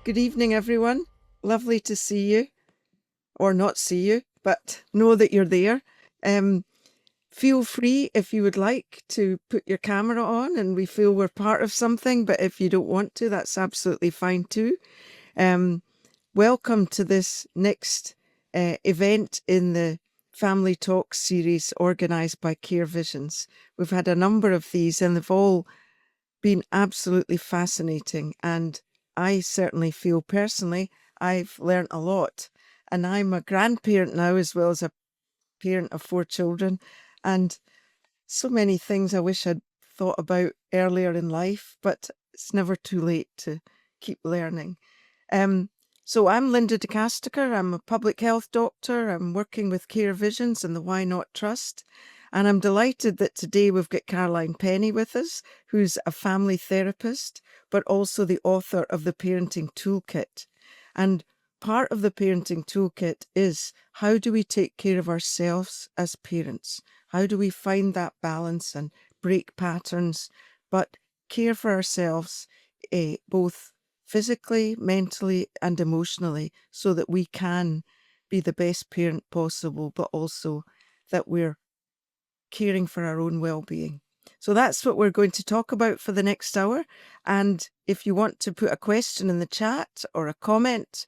Good evening, everyone. Lovely to see you, or not see you, but know that you're there. Um, Feel free if you would like to put your camera on and we feel we're part of something, but if you don't want to, that's absolutely fine too. Welcome to this next event in the Family Talks series organised by Care Visions. We've had a number of these and they've all been absolutely fascinating. And I certainly feel personally I've learned a lot. And I'm a grandparent now, as well as a parent of 4 children. And so many things I wish I'd thought about earlier in life, but it's never too late to keep learning. So I'm Linda de Caestecker. I'm a public health doctor. I'm working with Care Visions and the Why Not Trust. And I'm delighted that today we've got Caroline Penney with us, who's a family therapist, but also the author of the Parenting Toolkit. And part of the Parenting Toolkit is how do we take care of ourselves as parents? How do we find that balance and break patterns, but care for ourselves, both physically, mentally, and emotionally, so that we can be the best parent possible, but also that we're caring for our own well-being. So that's what we're going to talk about for the next hour. And if you want to put a question in the chat or a comment,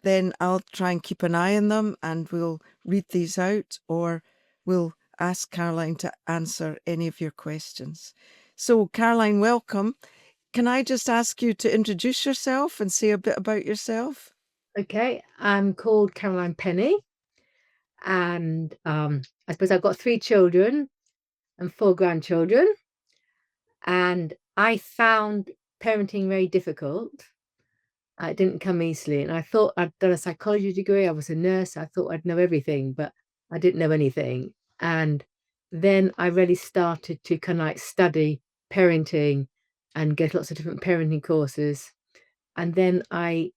then I'll try and keep an eye on them and we'll read these out, or we'll ask Caroline to answer any of your questions. So Caroline, welcome. Can I just ask you to introduce yourself and say a bit about yourself? Okay, I'm called Caroline Penney, and I suppose I've got 3 children and 4 grandchildren, and I found parenting very difficult. It didn't come easily, and I thought I'd done a psychology degree. I was a nurse. I thought I'd know everything, but I didn't know anything. And then I really started to kind of like study parenting and get lots of different parenting courses. And then I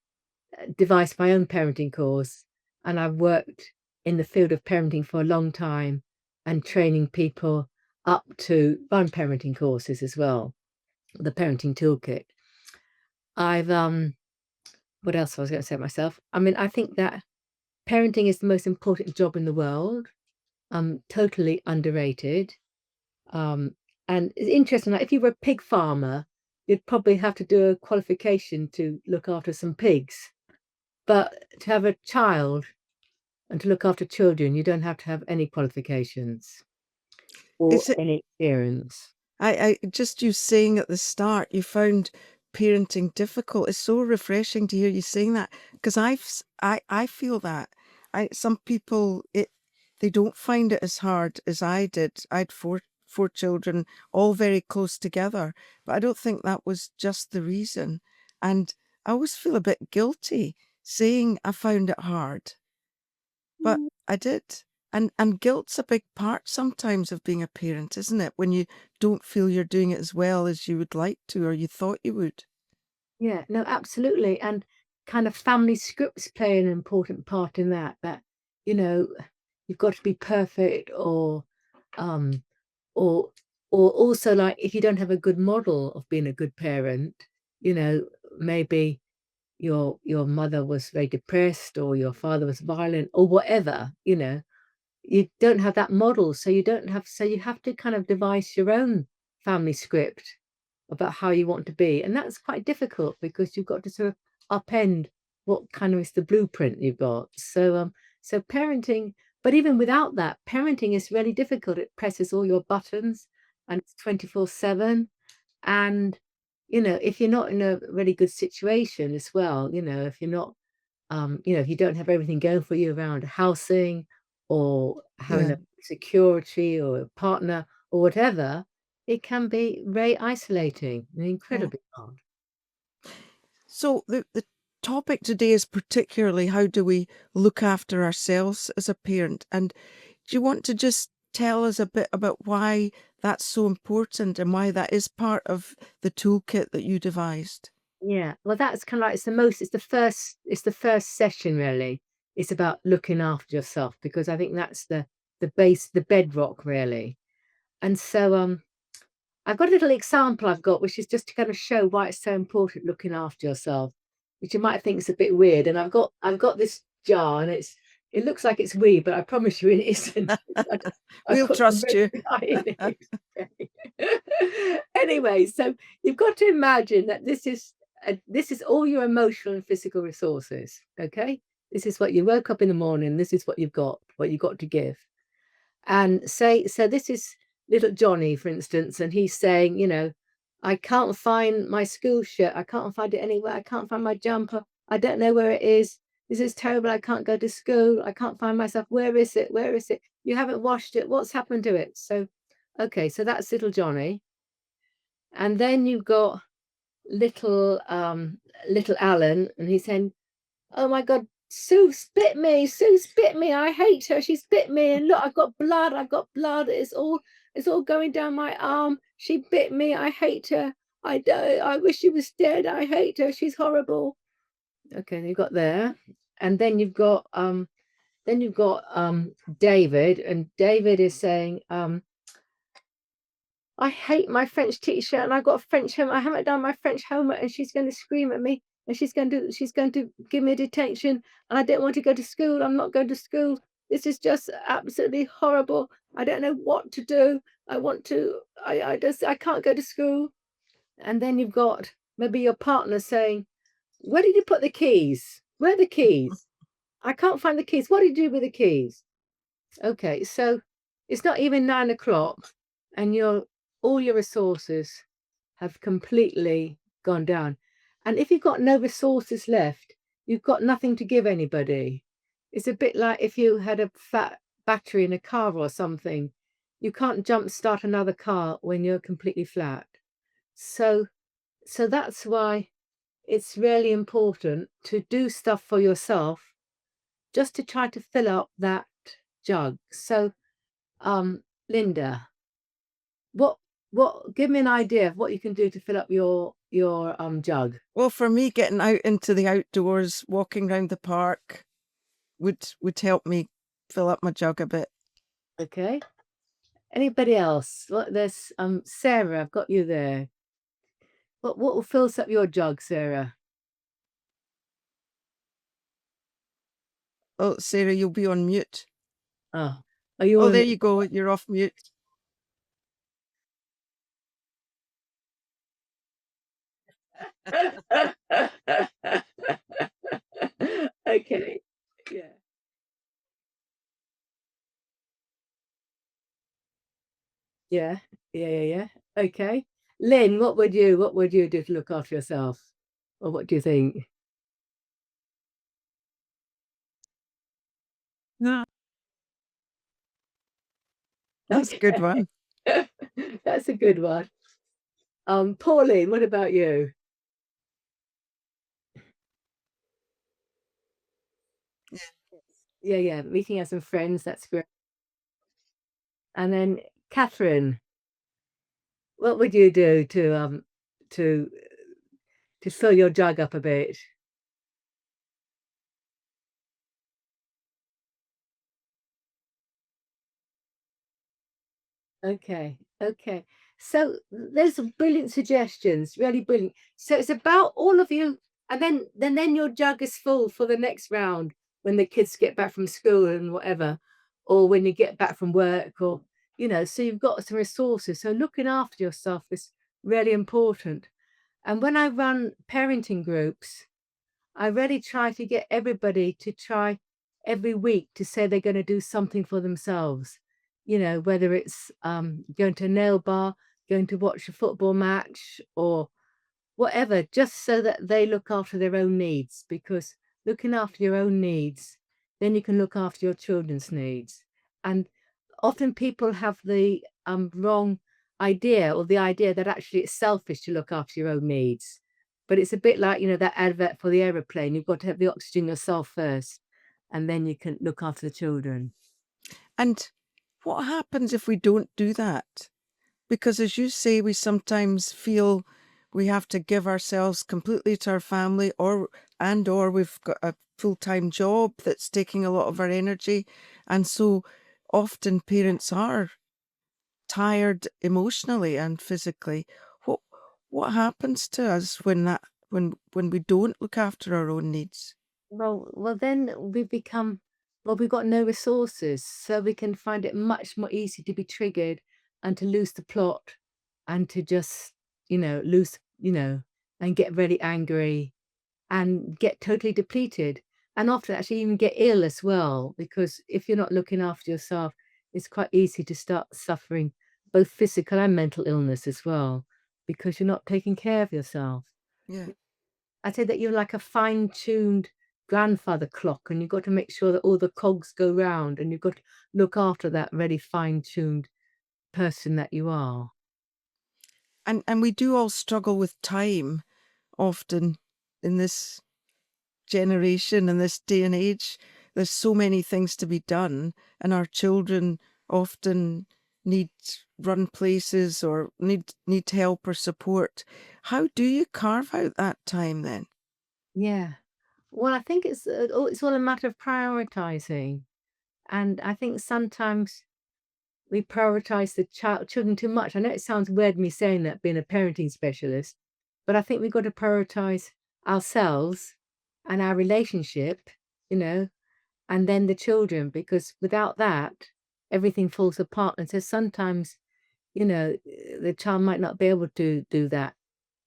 devised my own parenting course, and I've worked in the field of parenting for a long time and training people up to run parenting courses as well, the Parenting Toolkit. I've what else was I going to say myself? I mean, I think that parenting is the most important job in the world. Totally underrated. Um, and it's interesting, like if you were a pig farmer, you'd probably have to do a qualification to look after some pigs. But to have a child and to look after children, you don't have to have any qualifications or Is it, any experience. I just you saying at the start, you found parenting difficult. It's so refreshing to hear you saying that, because I feel that. Some people, they don't find it as hard as I did. I had four children, all very close together, but I don't think that was just the reason. And I always feel a bit guilty saying I found it hard, but I did. And guilt's a big part sometimes of being a parent, isn't it? When you don't feel you're doing it as well as you would like to or you thought you would. Yeah, no, absolutely. And kind of family scripts play an important part in that, you know, you've got to be perfect um or or also like if you don't have a good model of being a good parent, maybe your mother was very depressed or your father was violent or whatever, you don't have that model, so you have to kind of devise your own family script about how you want to be, and that's quite difficult because you've got to sort of upend what kind of is the blueprint you've got. So parenting, but even without that, parenting is really difficult. It presses all your buttons and it's 24/7. And if you're not in a really good situation as well, if you're not if you don't have everything going for you around housing or having Yeah. a security or a partner or whatever, it can be very isolating and Yeah. incredibly hard. So the topic today is particularly how do we look after ourselves as a parent? And do you want to just tell us a bit about why that's so important and why that is part of the toolkit that you devised? Yeah, well, that's kind of like it's the first session really. It's about looking after yourself because I think that's the base, the bedrock really. And so I've got a little example I've got, which is just to kind of show why it's so important looking after yourself. which you might think is a bit weird. And I've got this jar, and it looks like it's wee, but I promise you it isn't. I We'll put some trust you. red dye in it. Anyway, so you've got to imagine that this is all your emotional and physical resources. Okay, this is what you woke up in the morning. This is what you've got to give. And so this is little Johnny, for instance, and he's saying, I can't find my school shirt. I can't find it anywhere. I can't find my jumper. I don't know where it is. This is terrible. I can't go to school. I can't find myself. Where is it? Where is it? You haven't washed it. What's happened to it? So, okay, so that's little Johnny. And then you've got little Alan, and he's saying, oh my God, Sue spit me. Sue spit me. I hate her. She spit me. And look, I've got blood. It's all going down my arm. She bit me. I hate her. I wish she was dead. I hate her. She's horrible. Okay, you've got there. And then you've got David, and David is saying, I hate my French teacher, and I've got French homework. I haven't done my French homework, and she's going to scream at me, and she's going to give me a detention, and I don't want to go to school. I'm not going to school. This is just absolutely horrible. I don't know what to do. I can't go to school. And then you've got maybe your partner saying, where did you put the keys? Where are the keys? I can't find the keys. What did you do with the keys? Okay, so it's not even 9 o'clock, and all your resources have completely gone down. And if you've got no resources left, you've got nothing to give anybody. It's a bit like if you had a flat battery in a car or something. You can't jump start another car when you're completely flat. So that's why it's really important to do stuff for yourself, just to try to fill up that jug. So, Linda, what give me an idea of what you can do to fill up your jug. Well, for me, getting out into the outdoors, walking around the park would help me fill up my jug a bit. Okay. Anybody else? There's Sarah, I've got you there. What fills up your jug, Sarah? Oh, Sarah, you'll be on mute. Oh, are you Oh, on there you go. You're off mute. Okay. Yeah. Okay. Lynn, what would you do to look after yourself? Or what do you think? No. That's a good one. That's a good one. Pauline, what about you? Yeah. Meeting out some friends, that's great. And then Catherine, what would you do to fill your jug up a bit? Okay. So there's some brilliant suggestions, really brilliant. So it's about all of you, and then your jug is full for the next round when the kids get back from school and whatever, or when you get back from work, or so you've got some resources. So looking after yourself is really important. And when I run parenting groups, I really try to get everybody to try every week to say they're going to do something for themselves. Whether it's going to a nail bar, going to watch a football match, or whatever, just so that they look after their own needs. Because looking after your own needs, then you can look after your children's needs. And often people have the wrong idea, or the idea that actually it's selfish to look after your own needs. But it's a bit like, that advert for the aeroplane. You've got to have the oxygen yourself first, and then you can look after the children. And what happens if we don't do that? Because as you say, we sometimes feel we have to give ourselves completely to our family, or we've got a full-time job that's taking a lot of our energy. And so often parents are tired emotionally and physically. What happens to us when that when we don't look after our own needs? Well, then we've got no resources, so we can find it much more easy to be triggered and to lose the plot and to just, lose, and get really angry and get totally depleted, and often actually even get ill as well, because if you're not looking after yourself, it's quite easy to start suffering both physical and mental illness as well, because you're not taking care of yourself. Yeah. I'd say that you're like a fine-tuned grandfather clock, and you've got to make sure that all the cogs go round, and you've got to look after that really fine-tuned person that you are. And we do all struggle with time often in this generation, in this day and age. There's so many things to be done, and our children often need run places or need help or support. How do you carve out that time then? Yeah. Well, I think it's all a matter of prioritizing, and I think sometimes we prioritize the children too much. I know it sounds weird me saying that, being a parenting specialist, but I think we've got to prioritize ourselves and our relationship, you know, and then the children, because without that, everything falls apart. And so sometimes, the child might not be able to do that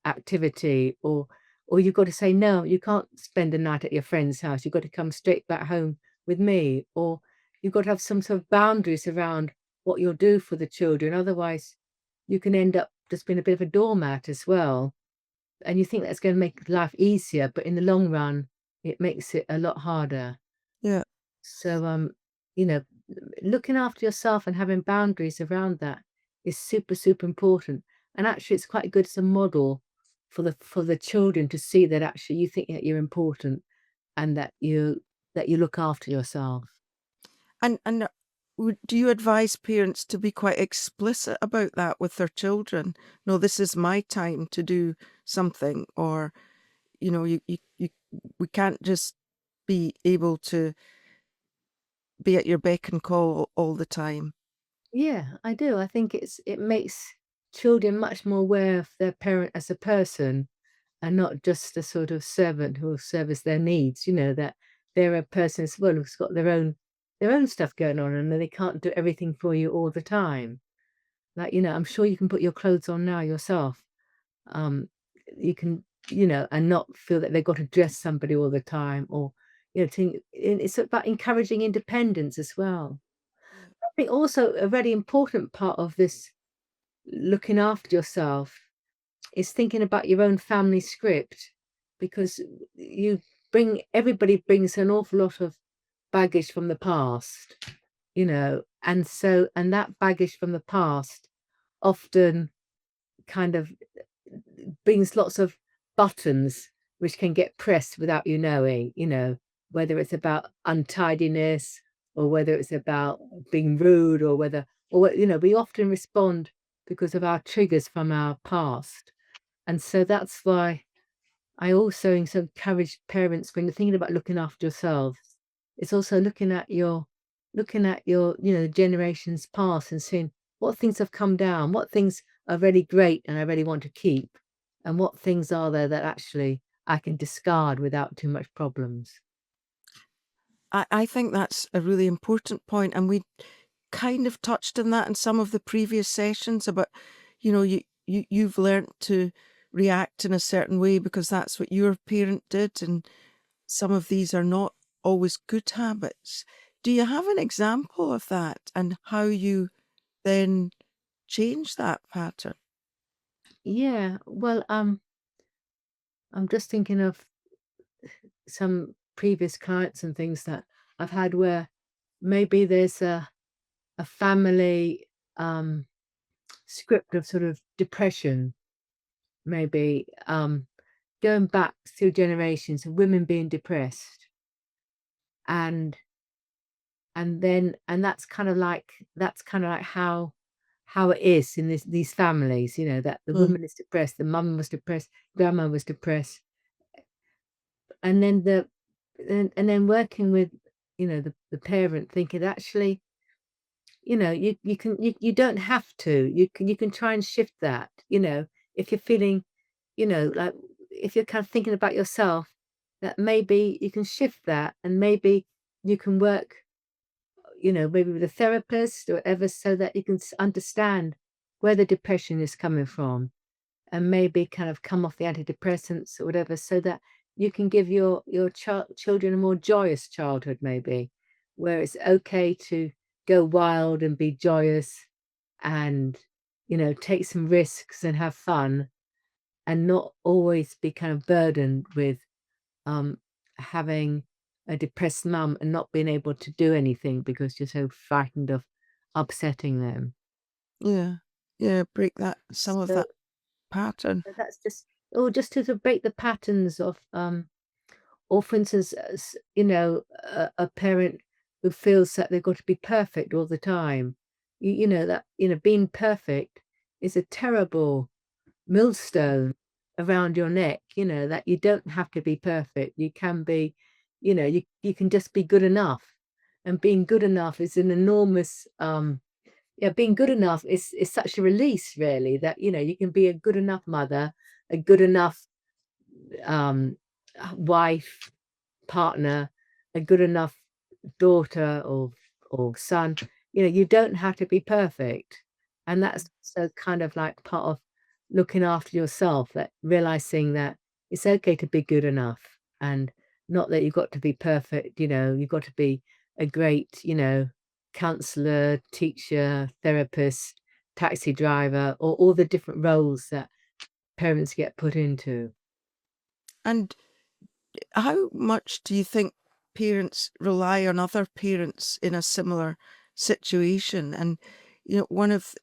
activity, or you've got to say, "No, you can't spend the night at your friend's house. You've got to come straight back home with me." Or you've got to have some sort of boundaries around what you'll do for the children. Otherwise, you can end up just being a bit of a doormat as well. And you think that's going to make life easier, but in the long run, it makes it a lot harder. Yeah. So, you know, looking after yourself and having boundaries around that is super, super important. And actually, it's quite good as a model for the children to see that actually you think that you're important and that you look after yourself. And do you advise parents to be quite explicit about that with their children? No, this is my time to do something, or we can't just be able to be at your beck and call all the time. Yeah, I do. I think it makes children much more aware of their parent as a person and not just a sort of servant who will service their needs, that they're a person as well who's got their own stuff going on and that they can't do everything for you all the time. Like, I'm sure you can put your clothes on now yourself. Um, you can, and not feel that they've got to dress somebody all the time, or, it's about encouraging independence as well. Yeah. I think also a very important part of this looking after yourself is thinking about your own family script, because everybody brings an awful lot of baggage from the past, and that baggage from the past often kind of brings lots of buttons which can get pressed without you knowing, whether it's about untidiness or whether it's about being rude, or we often respond because of our triggers from our past. And so that's why I also encourage parents, when you're thinking about looking after yourselves, it's also looking at your generations past and seeing what things have come down, what things are really great and I really want to keep, and what things are there that actually I can discard without too much problems. I think that's a really important point, and we kind of touched on that in some of the previous sessions about, you've learnt to react in a certain way because that's what your parent did, and some of these are not always good habits. Do you have an example of that and how you then change that pattern? Yeah, well, I'm just thinking of some previous clients and things that I've had where maybe there's a family script of sort of depression, maybe going back through generations of women being depressed, and that's kind of like how it is in these families, that the Mm. woman is depressed, the mum was depressed, grandma was depressed, and then and then working with the parent, thinking actually, you don't have to. You can try and shift that, if you're feeling, like if you're kind of thinking about yourself, that maybe you can shift that, and maybe you can work, maybe with a therapist or whatever, so that you can understand where the depression is coming from, and maybe kind of come off the antidepressants or whatever, so that you can give your children a more joyous childhood, maybe, where it's okay to go wild and be joyous, and take some risks and have fun, and not always be kind of burdened with um, having a depressed mum and not being able to do anything because you're so frightened of upsetting them. Yeah. Yeah, break some of So that pattern. that's just to sort of break the patterns of, or for instance, a parent who feels that they've got to be perfect all the time. Being perfect is a terrible millstone around your neck, that you don't have to be perfect. You can be, you can just be good enough. And being good enough is an enormous, yeah, being good enough is such a release, really, that, you can be a good enough mother, a good enough um, wife, partner, a good enough daughter or son. You don't have to be perfect, and that's so kind of like part of looking after yourself. That realizing that it's okay to be good enough, and not that you've got to be perfect. You've got to be a great, counselor, teacher, therapist, taxi driver, or all the different roles that parents get put into. And how much do you think parents rely on other parents in a similar situation? And one of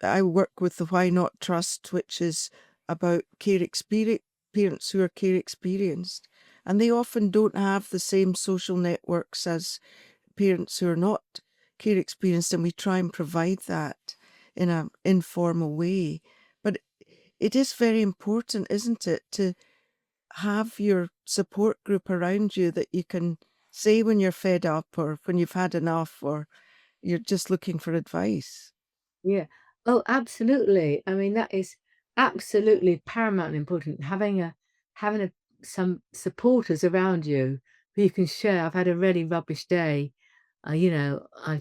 I work with the Why Not Trust, which is about care experience, parents who are care experienced, and they often don't have the same social networks as parents who are not care experienced, and we try and provide that in an informal way. But it is very important, isn't it, to have your support group around you that you can say when you're fed up or when you've had enough or you're just looking for advice. Yeah. Oh, absolutely. I mean, that is absolutely paramount and important. Having some supporters around you who you can share. I've had a really rubbish day. I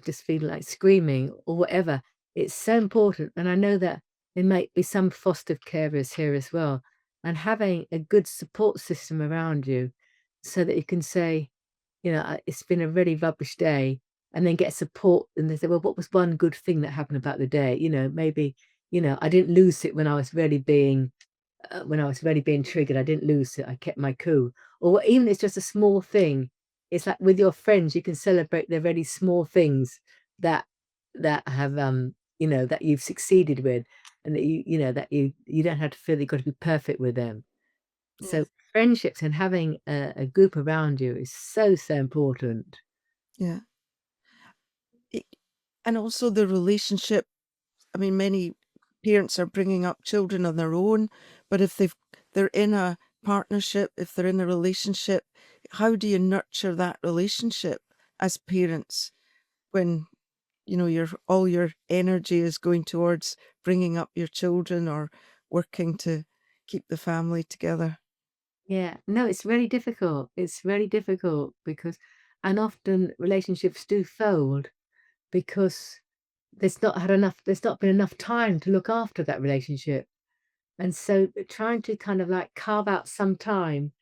just feel like screaming or whatever. It's so important. And I know that there might be some foster carers here as well. And having a good support system around you so that you can say, it's been a really rubbish day, and then get support, and they say, well, what was one good thing that happened about the day? Maybe, I didn't lose it when I was really being triggered. I didn't lose it. I kept my cool. Or even it's just a small thing. It's like with your friends, you can celebrate the really small things that have that you've succeeded with, and that that you don't have to feel that you've got to be perfect with them. So Yes. friendships and having a group around you is so, so important. Yeah. It, and also the relationship. I mean, many parents are bringing up children on their own, but if they're in a partnership, if they're in a relationship, how do you nurture that relationship as parents when your all your energy is going towards bringing up your children or working to keep the family together? Yeah, no, it's really difficult. It's really difficult because, and often relationships do fold because there's not been enough time to look after that relationship. And so trying to kind of like carve out some time,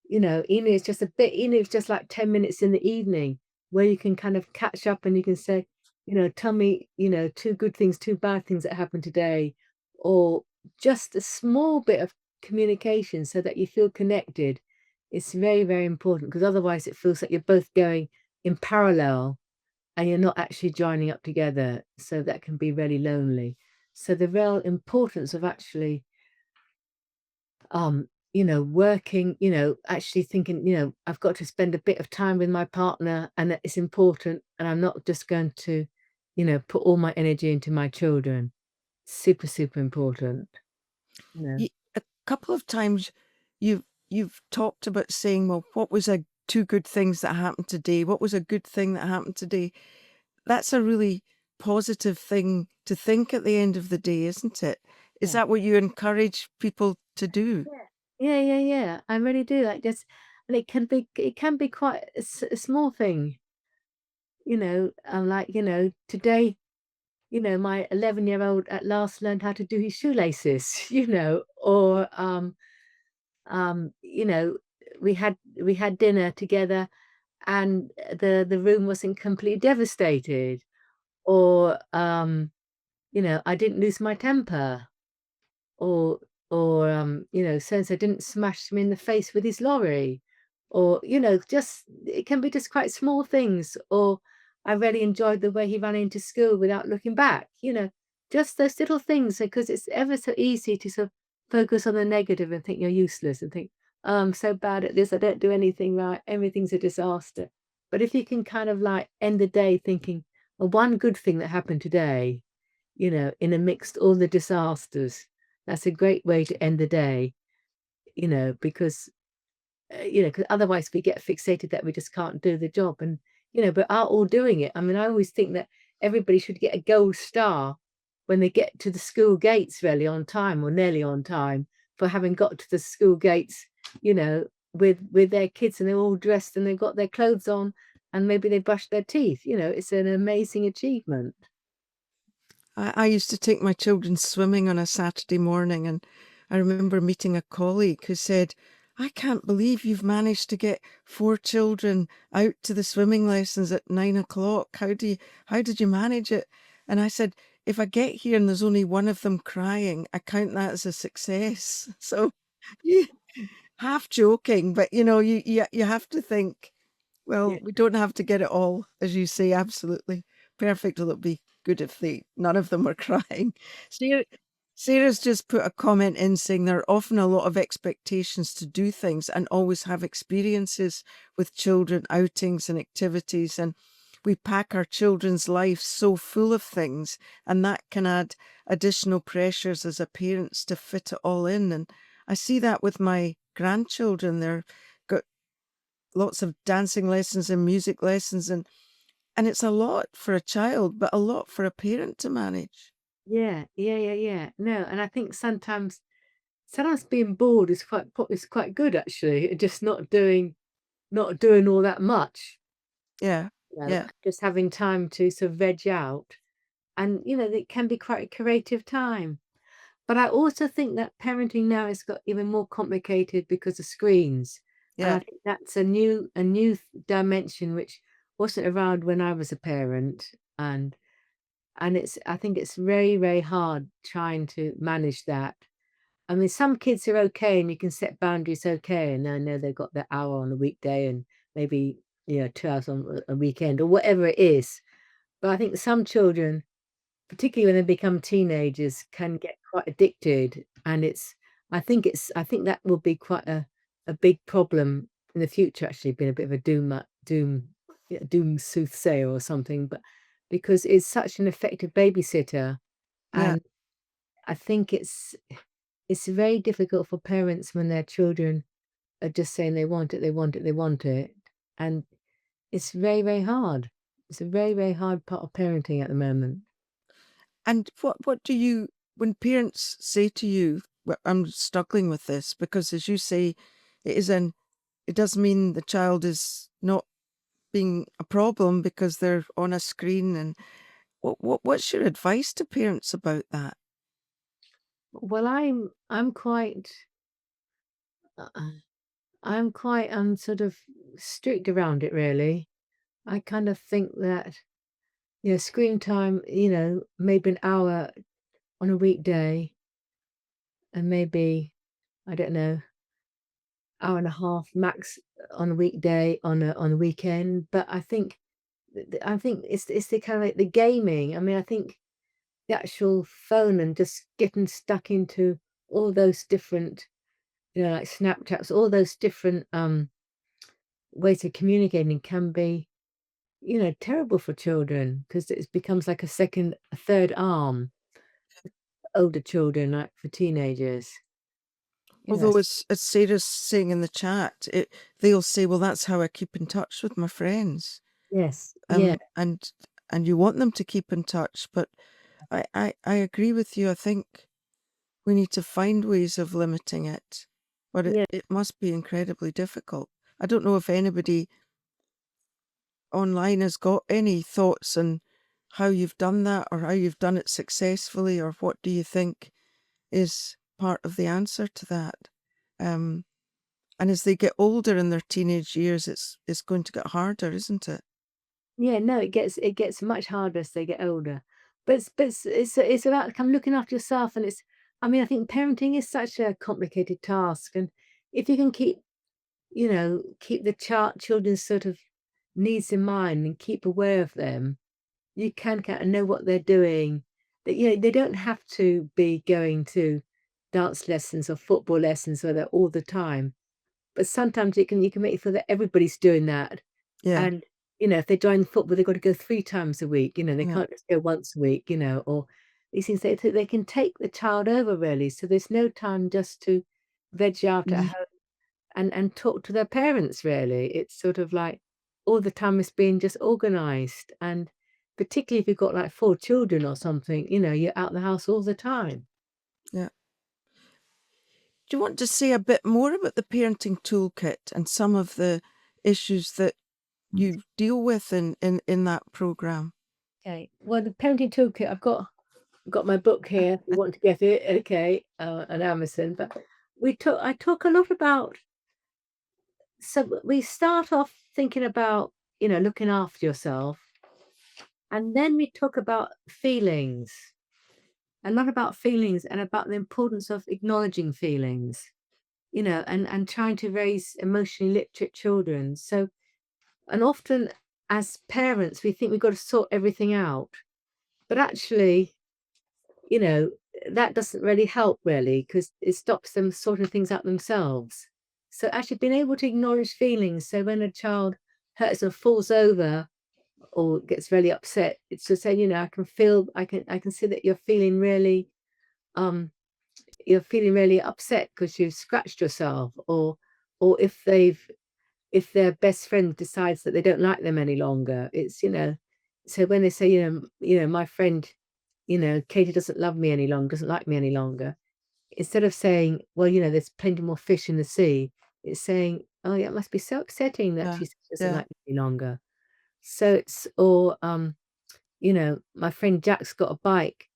even if it's just a bit, even if it's just like 10 minutes in the evening where you can kind of catch up and you can say, tell me, two good things, two bad things that happened today, or just a small bit of communication so that you feel connected. It's very, very important because otherwise it feels like you're both going in parallel and you're not actually joining up together. So that can be really lonely. So the real importance of actually working, actually thinking, I've got to spend a bit of time with my partner and that it's important, and I'm not just going to, put all my energy into my children. Super, super important, you know. A couple of times you've talked about saying, well, what was a two good things that happened today? What was a good thing that happened today? That's a really positive thing to think at the end of the day, isn't it? Is Yeah. that what you encourage people to do? Yeah. Yeah, yeah, yeah. I really do like this, and it can be quite a small thing, like, today, my 11-year-old at last learned how to do his shoelaces, or you know, we had dinner together and the room wasn't completely devastated, or I didn't lose my temper, or so and so didn't smash me in the face with his lorry, or just it can be just quite small things, or I really enjoyed the way he ran into school without looking back, just those little things, because it's ever so easy to sort of focus on the negative and think you're useless and think, oh, I'm so bad at this, I don't do anything right, everything's a disaster. But if you can kind of like end the day thinking, well, one good thing that happened today, in amidst all the disasters, that's a great way to end the day, because, 'cause otherwise we get fixated that we just can't do the job and, but are all doing it. I mean, I always think that everybody should get a gold star when they get to the school gates really on time or nearly on time for having got to the school gates, with their kids and they're all dressed and they've got their clothes on and maybe they brushed their teeth, it's an amazing achievement. I used to take my children swimming on a Saturday morning, and I remember meeting a colleague who said, I can't believe you've managed to get 4 children out to the swimming lessons at 9 o'clock. How did you manage it? And I said, if I get here and there's only one of them crying, I count that as a success. So, yeah, half joking, but you have to think, well, Yeah. we don't have to get it all, as you say, absolutely perfect. Will it be good if none of them were crying? Sarah, Sarah's just put a comment in saying there are often a lot of expectations to do things and always have experiences with children, outings and activities, and we pack our children's lives so full of things, and that can add additional pressures as a parents to fit it all in. And I see that with my grandchildren. They're got lots of dancing lessons and music lessons, and it's a lot for a child, but a lot for a parent to manage. Yeah, yeah, yeah, yeah. No, and I think sometimes being bored is quite good actually, just not doing all that much, Yeah, yeah, just having time to sort of veg out, and, it can be quite a creative time. But I also think that parenting now has got even more complicated because of screens, and yeah. I think that's a new dimension which wasn't around when I was a parent, and I think it's very, very hard trying to manage that. I mean, some kids are okay and you can set boundaries okay, and I know they've got their hour on a weekday and maybe, 2 hours on a weekend or whatever it is. But I think some children, particularly when they become teenagers, can get quite addicted, and I think that will be quite a big problem in the future, actually, being a bit of a doom soothsayer or something, but because it's such an effective babysitter, Yeah. and I think it's very difficult for parents when their children are just saying they want it, they want it, they want it, and it's very, very hard. It's a very, very hard part of parenting at the moment. And what do you, when parents say to you, "Well, I'm struggling with this," because as you say, it does mean the child is not being a problem because they're on a screen, and what's your advice to parents about that? Well, uh, I'm quite sort of strict around it really. I kind of think that, screen time, maybe an hour on a weekday and maybe, I don't know, hour and a half max on a weekday on a weekend. But I think it's the kind of like the gaming. I mean, I think the actual phone and just getting stuck into all those different, like Snapchats, all those different ways of communicating can be, terrible for children because it becomes like a third arm for older children, like for teenagers. Although, as Sarah's saying in the chat, they'll say, "Well, that's how I keep in touch with my friends," Yes, yeah, um, and and you want them to keep in touch. But I agree with you. I think we need to find ways of limiting it. but Yeah. it must be incredibly difficult. I don't know if anybody online has got any thoughts on how you've done that or how you've done it successfully, or what do you think is part of the answer to that? And as they get older in their teenage years, it's going to get harder, isn't it? Yeah, no, it gets much harder as they get older. But it's about kind of looking after yourself, and I mean, I think parenting is such a complicated task, and if you can keep the children's sort of needs in mind and keep aware of them, you can kind of know what they're doing. That they don't have to be going to dance lessons or football lessons where they're all the time. But sometimes you can make it feel that everybody's doing that. Yeah, And, if they join football, they've got to go 3 times a week, they yeah, can't just go once a week, or these things they can take the child over really, so there's no time just to veg out at home and talk to their parents really. It's sort of like all the time is being just organised, and particularly if you've got like 4 children or something, you're out the house all the time. yeah. Do you want to say a bit more about the parenting toolkit and some of the issues that you deal with in that program? Okay. Well, the Parenting Toolkit, I've got my book here if you want to get it, okay, on Amazon. But I talk a lot about, so we start off thinking about, looking after yourself, and then we talk about feelings, a lot about feelings and about the importance of acknowledging feelings, and trying to raise emotionally literate children. So, and often as parents, we think we've got to sort everything out, but actually, you know, that doesn't really help really because it stops them sorting things out themselves. So actually being able to acknowledge feelings. So when a child hurts or falls over or gets really upset, it's to say, I can see that um you're feeling really upset because you've scratched yourself, or if their best friend decides that they don't like them any longer, so when they say, my friend, Katie doesn't love me any longer, doesn't like me any longer, instead of saying, well, there's plenty more fish in the sea, it's saying, oh, yeah, it must be so upsetting that Yeah, she doesn't yeah, like me any longer. So or, my friend Jack's got a bike,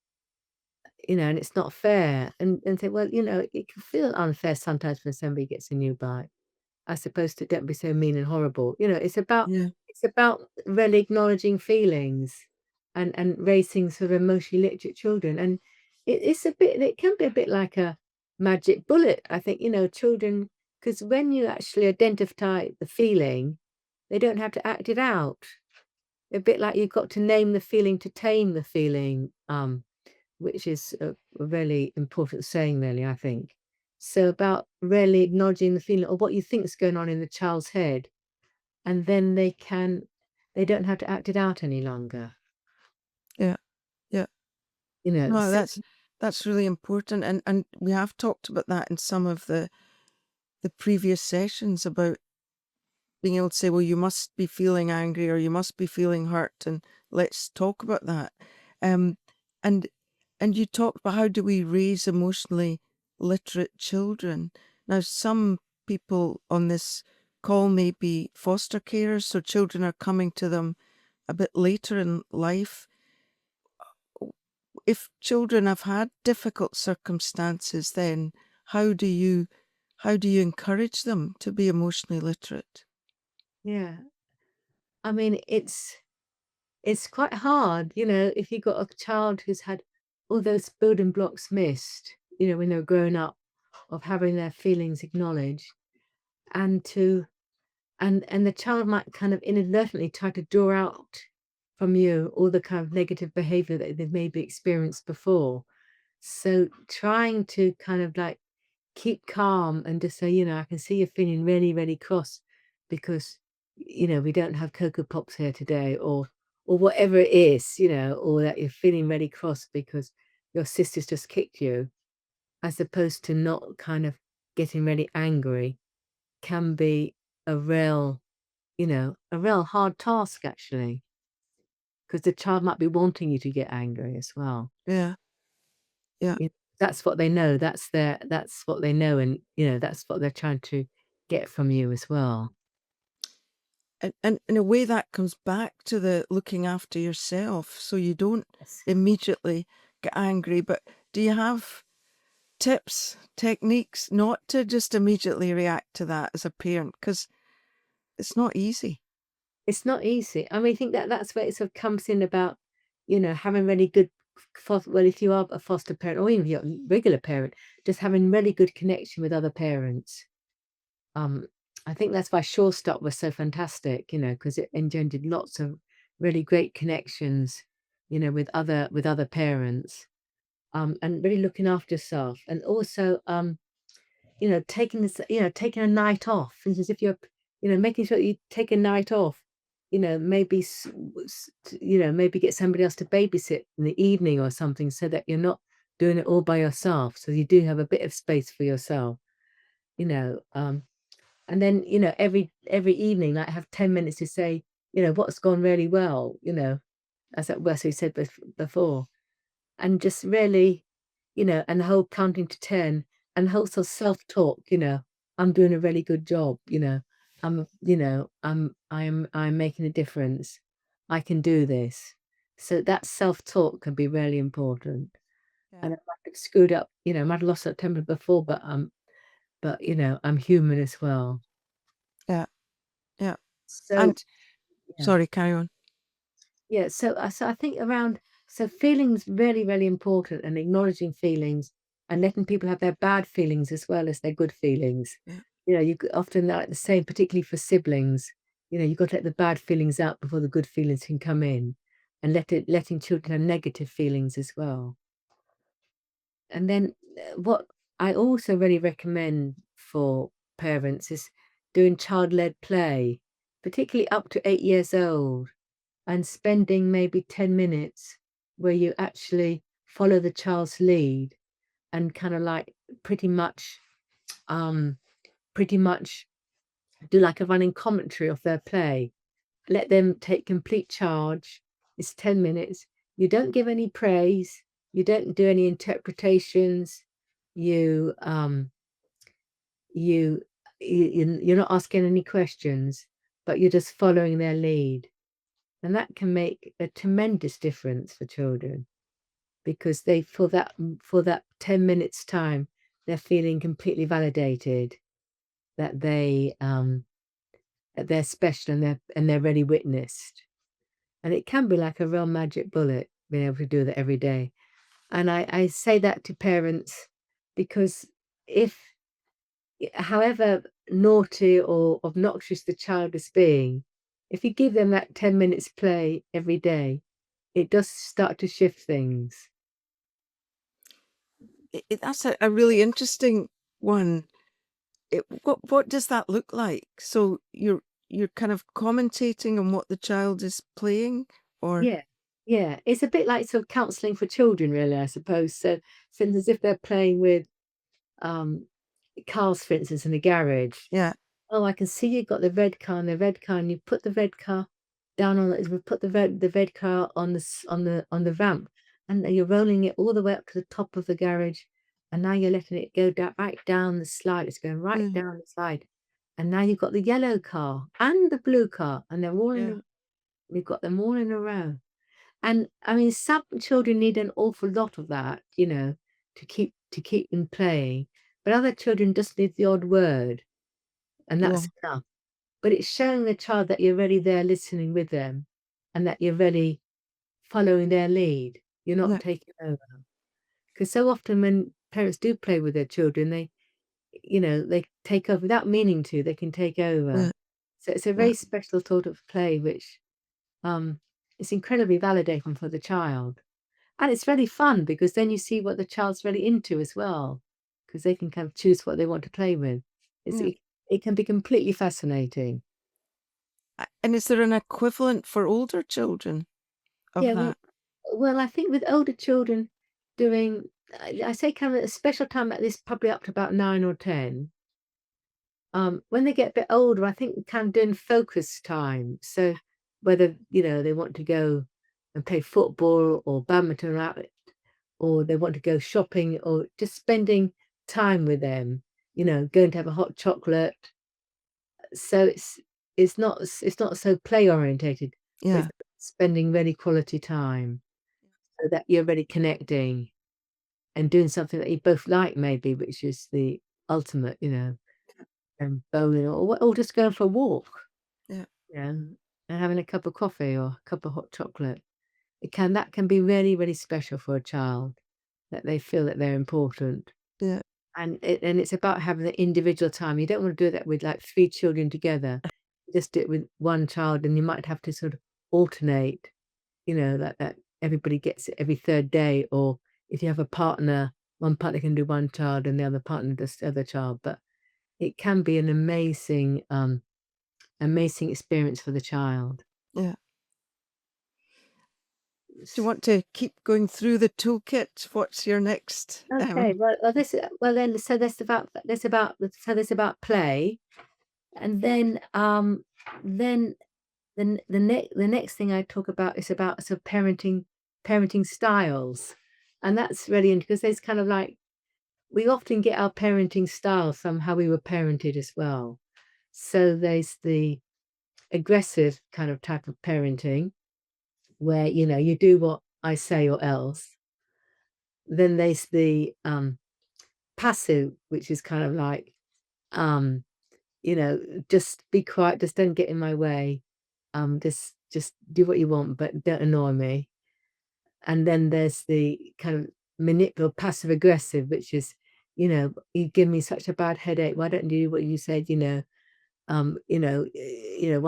and it's not fair. And say, well, it can feel unfair sometimes when somebody gets a new bike. As opposed to don't be so mean and horrible. yeah, It's about really acknowledging feelings and raising sort of emotionally literate children. And it can be a bit like a magic bullet. I think, children, because when you actually identify the feeling, they don't have to act it out. A bit like you've got to name the feeling to tame the feeling. Which is a really important saying, really, I think. So about really acknowledging the feeling of what you think is going on in the child's head, and then they don't have to act it out any longer. yeah, yeah. No, So that's really important, and we have talked about that in some of the previous sessions about being able to say, well, you must be feeling angry or you must be feeling hurt, and let's talk about that. Um, and and you talked about how do we raise emotionally literate children. Now, some people on this call may be foster carers, so children are coming to them a bit later in life. If children have had difficult circumstances, then how do you how do you encourage them to be emotionally literate? yeah, I mean, it's quite hard, if you've got a child who's had all those building blocks missed, when they're growing up, of having their feelings acknowledged, and to and the child might kind of inadvertently try to draw out from you all the kind of negative behavior that they've maybe experienced before. So trying to kind of like keep calm and just say, I can see you're feeling really, really cross because, we don't have Cocoa Pops here today, or whatever it is, or that you're feeling really cross because your sister's just kicked you, as opposed to not kind of getting really angry, can be a real a real hard task actually, because the child might be wanting you to get angry as well. Yeah, yeah. that's what they know. That's what they know, and that's what they're trying to get from you as well. And in a way that comes back to the looking after yourself, so you don't Yes. immediately get angry. But do you have tips, techniques not to just immediately react to that as a parent? Because it's not easy. It's not easy. I mean, I think that's where it sort of comes in about, having really good well, if you are a foster parent or even if you're a regular parent, just having really good connection with other parents. Um, I think that's why Sure Stop was so fantastic, because it engendered lots of really great connections, with other parents, and really looking after yourself, and also, taking a night off. For instance, if you're, making sure you take a night off, maybe, maybe get somebody else to babysit in the evening or something so that you're not doing it all by yourself. So you do have a bit of space for yourself, you know. And then, every evening, like have 10 minutes to say, what's gone really well, as Wesley said before. And just really, and the whole counting to 10 and also self-talk, I'm doing a really good job, I'm making a difference. I can do this. So that self-talk can be really important. Yeah, And I might have screwed up, I might have lost that temper before, but I'm human as well. yeah, yeah. So And yeah. sorry, carry on. Yeah, so I think feelings really, really important, and acknowledging feelings and letting people have their bad feelings as well as their good feelings. Yeah, Often like the same, particularly for siblings. You've got to let the bad feelings out before the good feelings can come in, and letting children have negative feelings as well. And then what I also really recommend for parents is doing child-led play, particularly up to 8 years old, and spending maybe 10 minutes where you actually follow the child's lead and kind of like pretty much um pretty much do like a running commentary of their play. Let them take complete charge. It's 10 minutes. You don't give any praise, you don't do any interpretations, you you you're not asking any questions, but you're just following their lead. And that can make a tremendous difference for children, because they for that 10 minutes time, they're feeling completely validated that they're special, and they're really witnessed. And it can be like a real magic bullet being able to do that every day. And I say that to parents because if however naughty or obnoxious the child is being, if you give them that 10 minutes play every day, it does start to shift things. That's a really interesting one. What does that look like? So you're kind of commentating on what the child is playing, or Yeah, yeah. It's a bit like sort of counselling for children, really, I suppose. So, for instance, if they're playing with um, cars, for instance, in the garage. yeah, Oh, I can see you got the red car and the red car, and you put the red car down on it. We put the red car on the ramp, and then you're rolling it all the way up to the top of the garage, and now you're letting it go down right down the slide. It's going right mm, down the slide, and now you've got the yellow car and the blue car, and yeah, we've got them all in a row. And I mean, some children need an awful lot of that, to keep them playing, but other children just need the odd word, and that's well, enough. But it's showing the child that you're really there listening with them, and that you're really following their lead. You're not yeah, taking over. Because so often when parents do play with their children, they take over without meaning to, they can take yeah, over. So it's a yeah, very special sort of play, which um, is incredibly validating for the child. And it's really fun because then you see what the child's really into as well, because they can kind of choose what they want to play with. It's, yeah. it, it can be completely fascinating. And is there an equivalent for older children of Yeah, that? well, I think with older children doing, I say kind of a special time like this, probably up to about 9 or 10. When they get a bit older, I think kind of doing focus time. So whether, they want to go and play football or badminton, or they want to go shopping, or just spending time with them, going to have a hot chocolate. So it's not so play orientated, but it's Yeah. spending really quality time so that you're really connecting and doing something that you both like, maybe, which is the ultimate, and bowling, or just going for a walk, Yeah. and having a cup of coffee or a cup of hot chocolate. That can be really, really special for a child, that they feel that they're important. Yeah. And it's about having the individual time. You don't wanna do that with, like, 3 children together. Just do it with 1 child, and you might have to sort of alternate, that everybody gets it every 3rd day, or if you have a partner, one partner can do 1 child and the other partner does the other child, but it can be an amazing experience for the child. Yeah. Do you S want to keep going through the toolkit? What's your next? Okay, there's about play, and then the next thing I talk about is about sort of parenting styles, and that's really interesting because there's kind of like we often get our parenting styles from how we were parented as well. So there's the aggressive kind of type of parenting where you do what I say or else. Then there's the passive, which is kind of like um, just be quiet, just don't get in my way. Just do what you want, but don't annoy me. And then there's the kind of manipulative, passive aggressive, which is, you give me such a bad headache. Why don't you do what you said? Why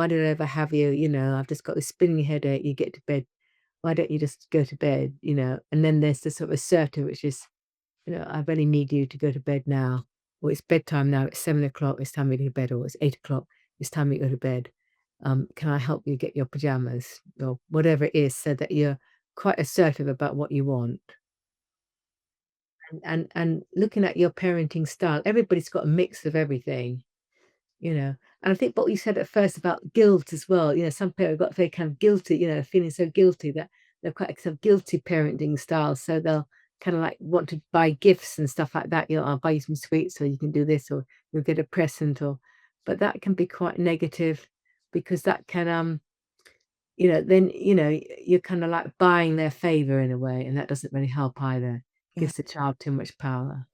did I ever have you? I've just got this spinning headache. You get to bed. Why don't you just go to bed? And then there's the sort of assertive, which is, I really need you to go to bed now. Or it's bedtime now. It's 7 o'clock. It's time to go to bed. Or it's 8 o'clock. It's time to go to bed. Can I help you get your pajamas or whatever it is, so that you're quite assertive about what you want. And looking at your parenting style, everybody's got a mix of everything. You know, and I think what you said at first about guilt as well, some people got very kind of guilty, feeling so guilty that they're quite kind of guilty parenting style. So they'll kind of like want to buy gifts and stuff like that. I'll buy you some sweets or you can do this or you'll get a present but that can be quite negative because that can then you're kind of like buying their favor in a way, and that doesn't really help either. Yeah. Gives the child too much power.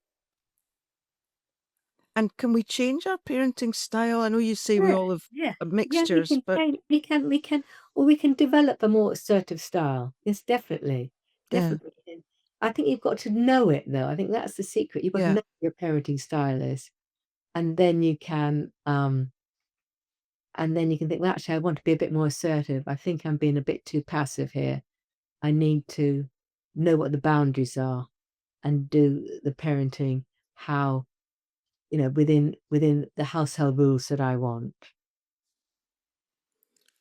And can we change our parenting style? I know you say we Yeah, all have yeah. Yeah, we mixtures, can but change we can develop a more assertive style. Yes, definitely. yeah, Definitely. And I think you've got to know it though. I think that's the secret. You've got to yeah. know what your parenting style is. And then you can think, well, actually I want to be a bit more assertive. I think I'm being a bit too passive here. I need to know what the boundaries are and do the parenting how, within the household rules that I want.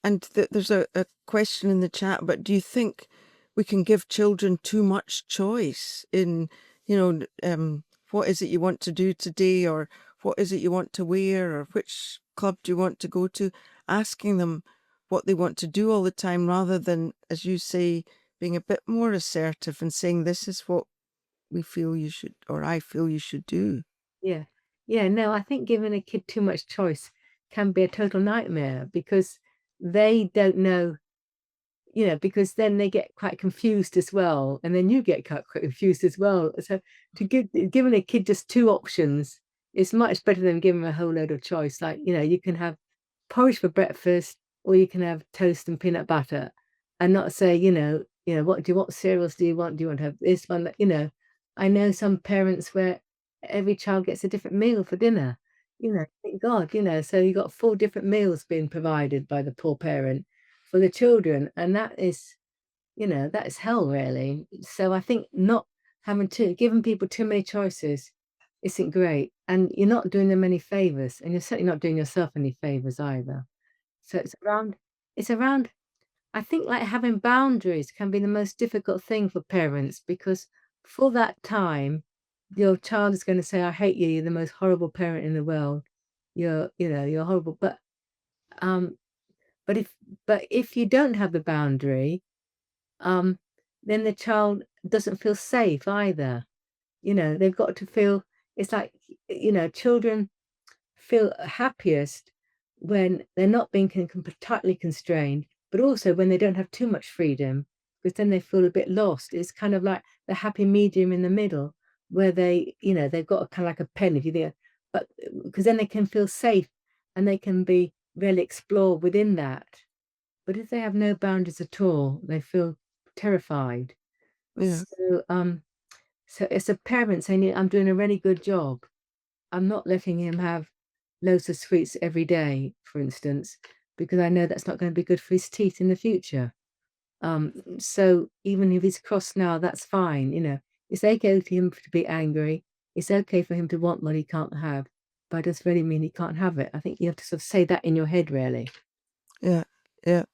And there's a question in the chat, but do you think we can give children too much choice in, what is it you want to do today, or what is it you want to wear, or which club do you want to go to? Asking them what they want to do all the time rather than, as you say, being a bit more assertive and saying, this is what we feel you should, or I feel you should do. Yeah. Yeah, no, I think giving a kid too much choice can be a total nightmare because they don't know, because then they get quite confused as well, and then you get quite confused as well. So giving a kid just 2 options is much better than giving them a whole load of choice. Like, you can have porridge for breakfast or you can have toast and peanut butter and not say, what cereals do you want? Do you want to have this one? I know some parents where every child gets a different meal for dinner. Thank God, so you got 4 different meals being provided by the poor parent for the children, and that is hell really. So I think not giving people too many choices isn't great, and you're not doing them any favors, and you're certainly not doing yourself any favors either. So it's around I think like having boundaries can be the most difficult thing for parents because for that time your child is going to say, I hate you, you're the most horrible parent in the world. You're horrible. Um but if you don't have the boundary, um then the child doesn't feel safe either. They've got to feel it's like, children feel happiest when they're not being tightly constrained, but also when they don't have too much freedom, because then they feel a bit lost. It's kind of like the happy medium in the middle, where they've got a kind of like a pen, if you think, but because then they can feel safe and they can be really explore within that. But if they have no boundaries at all, they feel terrified. Yeah. So as a parent saying, I'm doing a really good job. I'm not letting him have loads of sweets every day, for instance, because I know that's not going to be good for his teeth in the future. So even if he's cross now, that's fine. It's okay for him to be angry. It's okay for him to want what he can't have, but it does really mean he can't have it. I think you have to sort of say that in your head, really. Yeah. Yeah.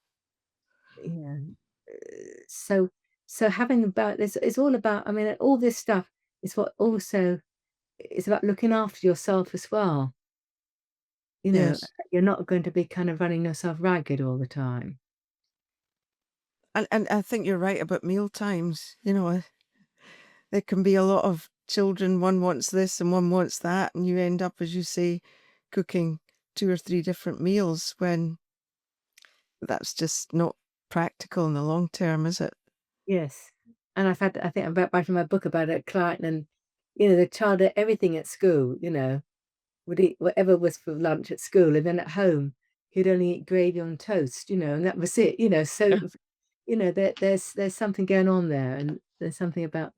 Yeah. So having about this, it's all about, I mean, all this stuff is what also it's about looking after yourself as well. Yes. You're not going to be kind of running yourself ragged all the time. And I think you're right about meal times. There can be a lot of children, one wants this and one wants that, and you end up, as you say, cooking 2 or 3 different meals when that's just not practical in the long term, is it? Yes. And I think I'm about writing my book about a client, and the child ate everything at school, would eat whatever was for lunch at school, and then at home he'd only eat gravy on toast, and that was it. So Yeah. there's something going on there, and there's something about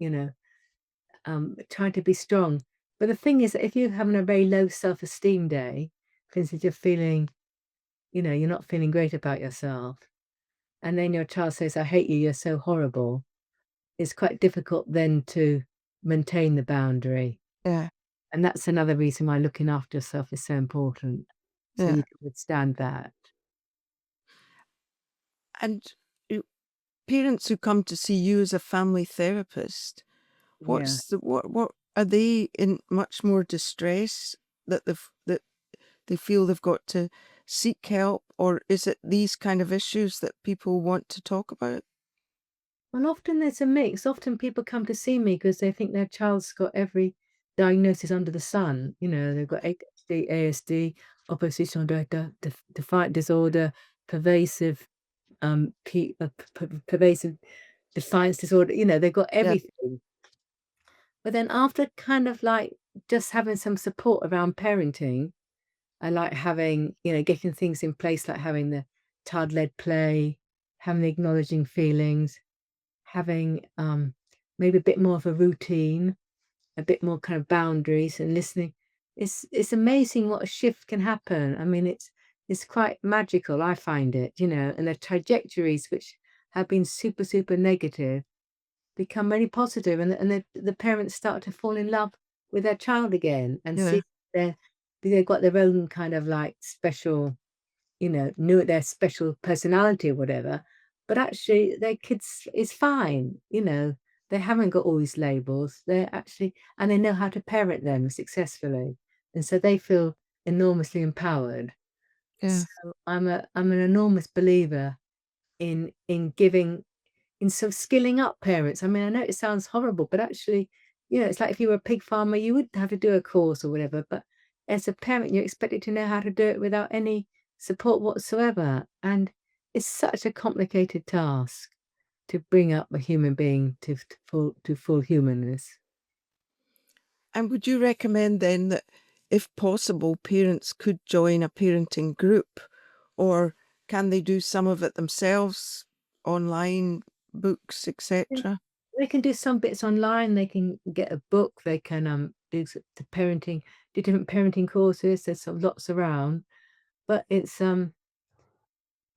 trying to be strong. But the thing is that if you're having a very low self-esteem day, for instance, you're feeling, you're not feeling great about yourself, and then your child says, "I hate you, you're so horrible," it's quite difficult then to maintain the boundary. Yeah. And that's another reason why looking after yourself is so important, so Yeah. you can withstand that. And you parents who come to see you as a family therapist, Yeah. what are they in much more distress that they feel they've got to seek help, or is it these kind of issues that people want to talk about? Well, often there's a mix. Often people come to see me because they think their child's got every diagnosis under the sun. They've got ADHD, ASD, oppositional defiant disorder, pervasive pervasive defiance disorder. They've got Yeah. everything. But then after kind of like just having some support around parenting, I like having, getting things in place like having the child-led play, having the acknowledging feelings, having maybe a bit more of a routine, a bit more kind of boundaries and listening. It's amazing what a shift can happen. I mean, it's quite magical, I find it, and the trajectories which have been super, super negative become really positive, and the parents start to fall in love with their child again and Yeah. see their they've got their own kind of like special, knew their special personality or whatever, but actually their kids is fine. They haven't got all these labels. They're actually and they know how to parent them successfully, and so they feel enormously empowered. Yeah. So I'm an enormous believer in giving in sort of skilling up parents. I mean, I know it sounds horrible, but actually, it's like if you were a pig farmer, you would have to do a course or whatever. But as a parent, you're expected to know how to do it without any support whatsoever. And it's such a complicated task to bring up a human being to full humanness. And would you recommend then that, if possible, parents could join a parenting group, or can they do some of it themselves, online, books, Yeah. etc.? They can do some bits online. They can get a book. They can do different parenting courses. There's lots around, but it's the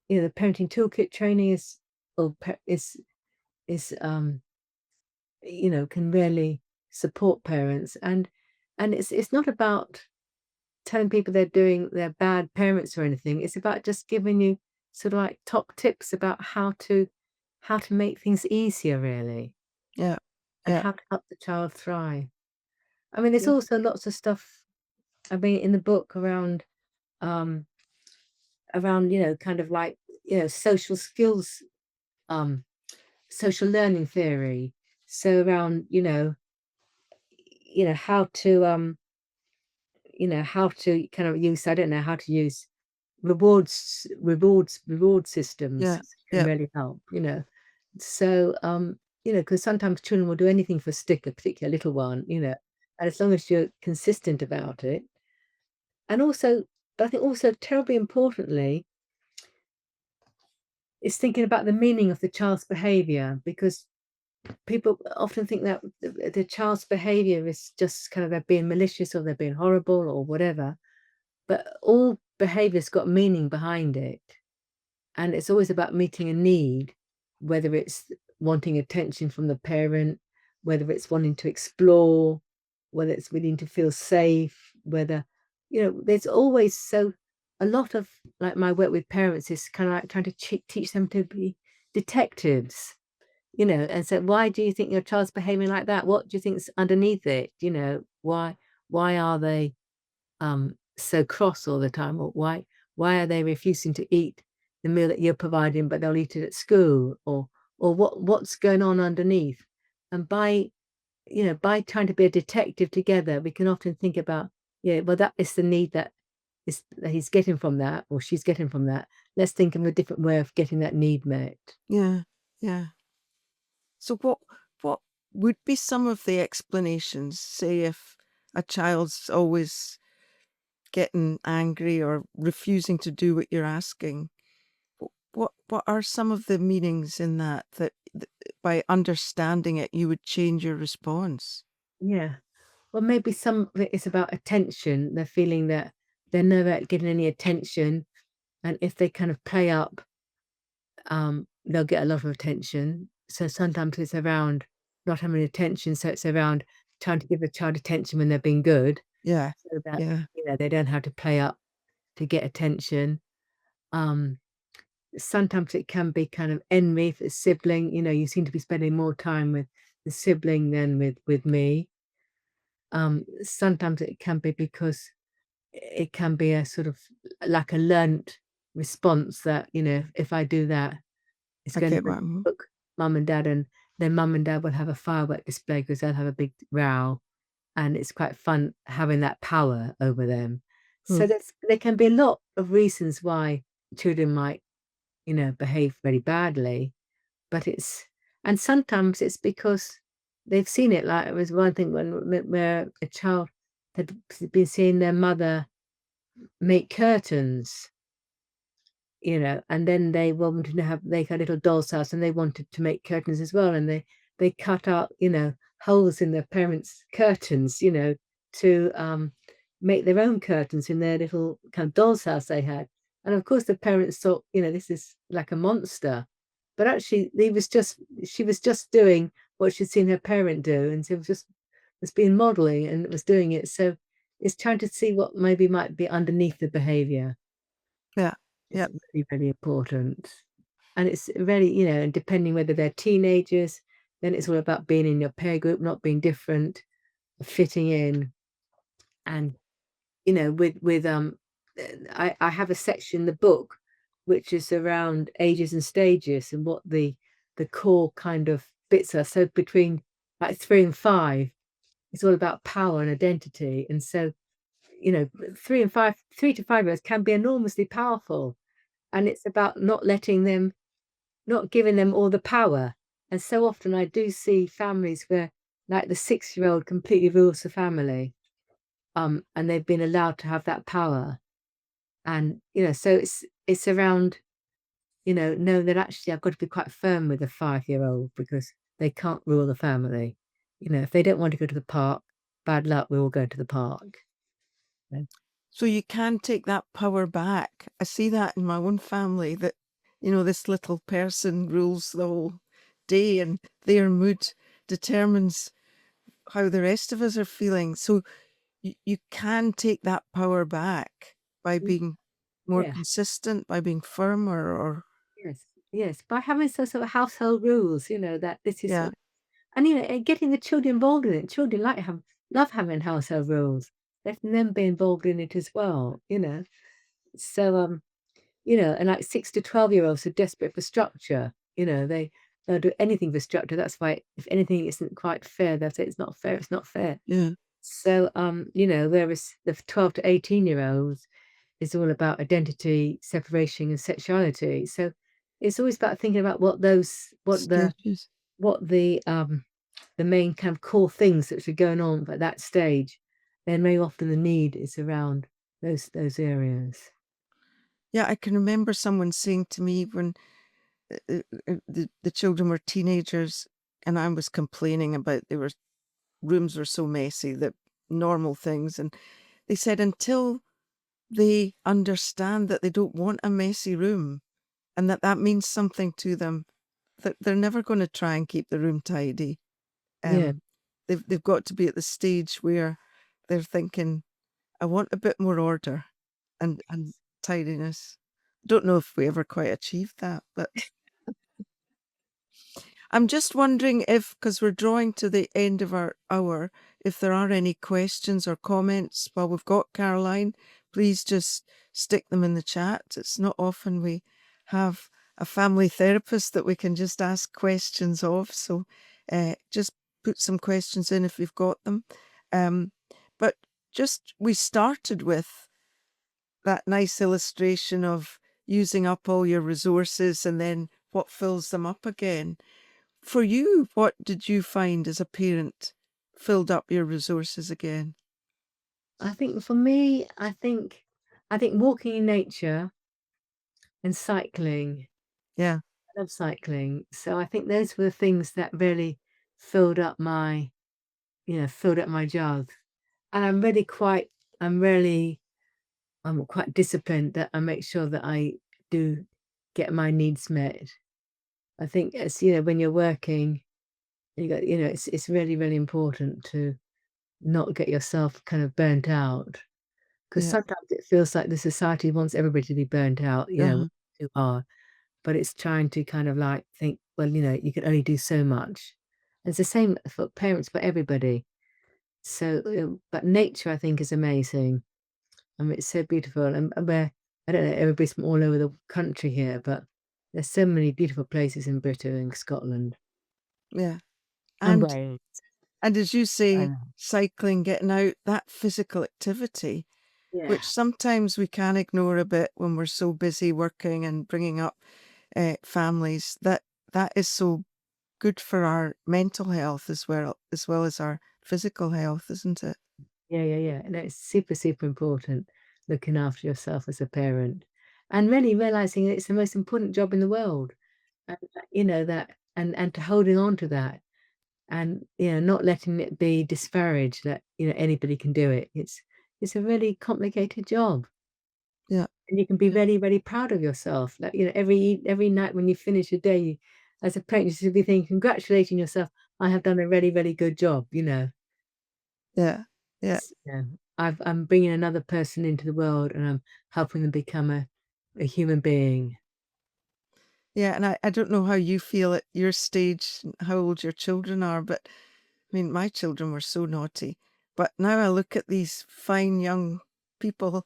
Parenting Toolkit training is or pa is, can really support parents, and it's not about telling people they're bad parents or anything. It's about just giving you sort of like top tips about how to make things easier really, Yeah. and Yeah. how to help the child thrive. I mean, there's Yeah. also lots of stuff, I mean, in the book um, around, kind of like, social skills, um social learning theory. So around, how to how to kind of use, I don't know, how to use reward systems Yeah. can Yeah. really help, So, because sometimes children will do anything for a stick, a particular little one, and as long as you're consistent about it. And also, I think also terribly importantly, is thinking about the meaning of the child's behavior, because people often think that the child's behavior is just kind of they're being malicious or they're being horrible or whatever. But all behavior's got meaning behind it. And it's always about meeting a need, whether it's wanting attention from the parent, whether it's wanting to explore, whether it's needing to feel safe, whether, there's always a lot of like my work with parents is kind of like trying to teach them to be detectives, and so why do you think your child's behaving like that? What do you think's underneath it? Why are they so cross all the time? Or why are they refusing to eat the meal that you're providing, but they'll eat it at school? Or what's going on underneath? And by trying to be a detective together, we can often think about, yeah, well, that is the need that he's getting from that, or she's getting from that. Let's think of a different way of getting that need met. Yeah. Yeah. So what would be some of the explanations, say if a child's always getting angry or refusing to do what you're asking? What are some of the meanings in that by understanding it you would change your response? Yeah. Well, maybe some of it is about attention. They're feeling that they're never getting any attention, and if they kind of play up, they'll get a lot of attention. So sometimes it's around not having attention, so it's around trying to give the child attention when they're being good, Yeah. so that, Yeah. they don't have to play up to get attention. Um, Sometimes it can be kind of envy for a sibling, you seem to be spending more time with the sibling than with me. Sometimes it can be because it can be a sort of like a learnt response that, if I do that, it's I going to get really what I mean. hook mum and dad, and then mum and dad will have a firework display because they'll have a big row, and it's quite fun having that power over them. Hmm. So there can be a lot of reasons why children might, behave very badly, but and sometimes it's because they've seen it. Like, it was one thing where a child had been seeing their mother make curtains, and then they wanted to have they had a little doll's house and they wanted to make curtains as well, and they cut out, holes in their parents' curtains, to make their own curtains in their little kind of doll's house they had. And of course the parents thought, this is like a monster. But actually she was just doing what she'd seen her parent do, and so it was being modeling and it was doing it. So it's trying to see what maybe might be underneath the behavior. Yeah. It's Yep. really, really important. And it's really, and depending whether they're teenagers, then it's all about being in your peer group, not being different, fitting in. And, I have a section in the book which is around ages and stages and what the core kind of bits are. So between like 3 and 5, it's all about power and identity. And so, 3 to 5 years can be enormously powerful. And it's about not giving them all the power. And so often I do see families where, like, the 6-year-old completely rules the family, and they've been allowed to have that power. And, so it's around, knowing that actually I've got to be quite firm with a 5-year-old because they can't rule the family. If they don't want to go to the park, bad luck, we will go to the park. So, So you can take that power back. I see that in my own family that, this little person rules the whole day and their mood determines how the rest of us are feeling. So you can take that power back by being more yeah. consistent, by being firmer or Yes, yes, by having some sort of household rules, that this is yeah. what, and, and getting the children involved in it. Children love having household rules. Letting them be involved in it as well. So, and like 6 to 12-year-olds are desperate for structure. They they'll do anything for structure. That's why if anything isn't quite fair, they'll say it's not fair, it's not fair. Yeah. So, whereas the 12 to 18-year-olds is all about identity, separation, and sexuality. So it's always about thinking about Stages. what the main kind of core things that are going on at that stage. Then very often the need is around those areas. Yeah, I can remember someone saying to me when the children were teenagers and I was complaining about rooms were so messy, that normal things. And they said until they understand that they don't want a messy room and that means something to them, that they're never going to try and keep the room tidy. Yeah. They've got to be at the stage where they're thinking, I want a bit more order and tidiness. Don't know if we ever quite achieved that, but I'm just wondering if, because we're drawing to the end of our hour, if there are any questions or comments while we've got Caroline, please just stick them in the chat. It's not often we have a family therapist that we can just ask questions of. So just put some questions in if you've got them. But we started with that nice illustration of using up all your resources and then what fills them up again. For you, what did you find as a parent filled up your resources again? I think for me, I think walking in nature and cycling. Yeah. I love cycling. So I think those were the things that really filled up filled up my jug. And I'm really I'm quite disciplined that I make sure that I do get my needs met. I think when you're working, it's really, really important to not get yourself kind of burnt out. Because Yeah. sometimes it feels like the society wants everybody to be burnt out, Uh-huh. too hard. But it's trying to kind of like think, well, you can only do so much. It's the same for parents, for everybody. So, but nature, I think, is amazing. I mean, it's so beautiful. And where, I don't know, everybody's from all over the country here, but there's so many beautiful places in Britain and Scotland Yeah. and And Wales. as you I say, know. cycling, getting out, that physical activity, Yeah. which sometimes we can ignore a bit when we're so busy working and bringing up families, that is so good for our mental health as well as our physical health, isn't it? Yeah, yeah, yeah. And it's super, super important looking after yourself as a parent and really realizing that it's the most important job in the world. And that and to holding on to that and not letting it be disparaged that anybody can do it. It's a really complicated job. Yeah. And you can be Yeah. very, very proud of yourself. That every night when you finish your day, as a parent, you should be thinking, congratulating yourself, I have done a really, really good job. Yeah. Yeah. I'm bringing another person into the world and I'm helping them become a human being. Yeah, and I don't know how you feel at your stage, how old your children are, but I mean, my children were so naughty. But now I look at these fine young people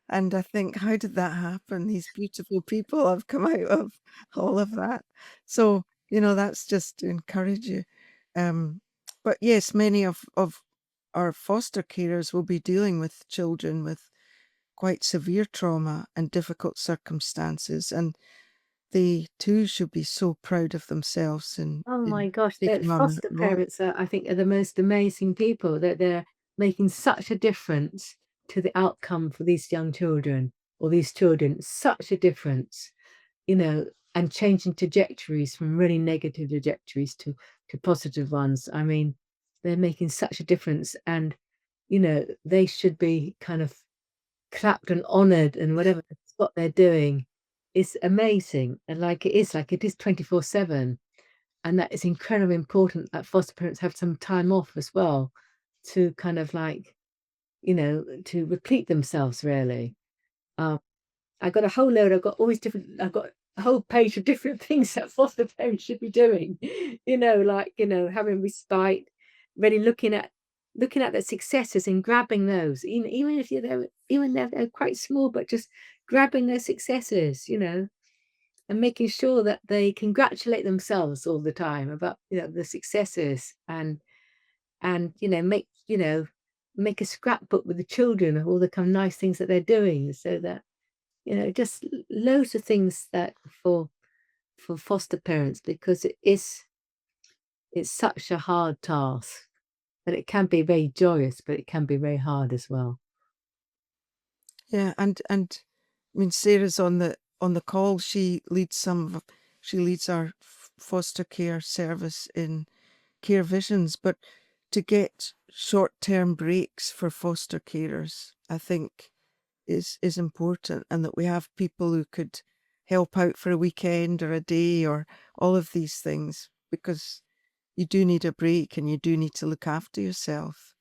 and I think, how did that happen? These beautiful people have come out of all of that. So, that's just to encourage you. Um, but yes, many of our foster carers will be dealing with children with quite severe trauma and difficult circumstances. And they too should be so proud of themselves Oh in my gosh, the taking on that foster role. parents I think are the most amazing people that they're making such a difference to the outcome for these young children or these children, such a difference, you know, and changing trajectories from really negative trajectories to positive ones. I mean, they're making such a difference and they should be kind of clapped and honored and whatever what they're doing is amazing. And like it is 24/7. And that is incredibly important that foster parents have some time off as well to kind of like, to replete themselves really. Um, I've got I've got a whole page of different things that foster parents should be doing, having respite, really looking at their successes and grabbing those, even if they're quite small, but just grabbing their successes. and making sure that they congratulate themselves all the time about, the successes, and make a scrapbook with the children of all the kind of nice things that they're doing, so that, just loads of things that for foster parents, because it's such a hard task, but it can be very joyous, but it can be very hard as well. Yeah, and I mean, Sarah's on the call. She leads our foster care service in Care Visions, but to get short-term breaks for foster carers, I think is important, and that we have people who could help out for a weekend or a day or all of these things, because you do need a break and you do need to look after yourself.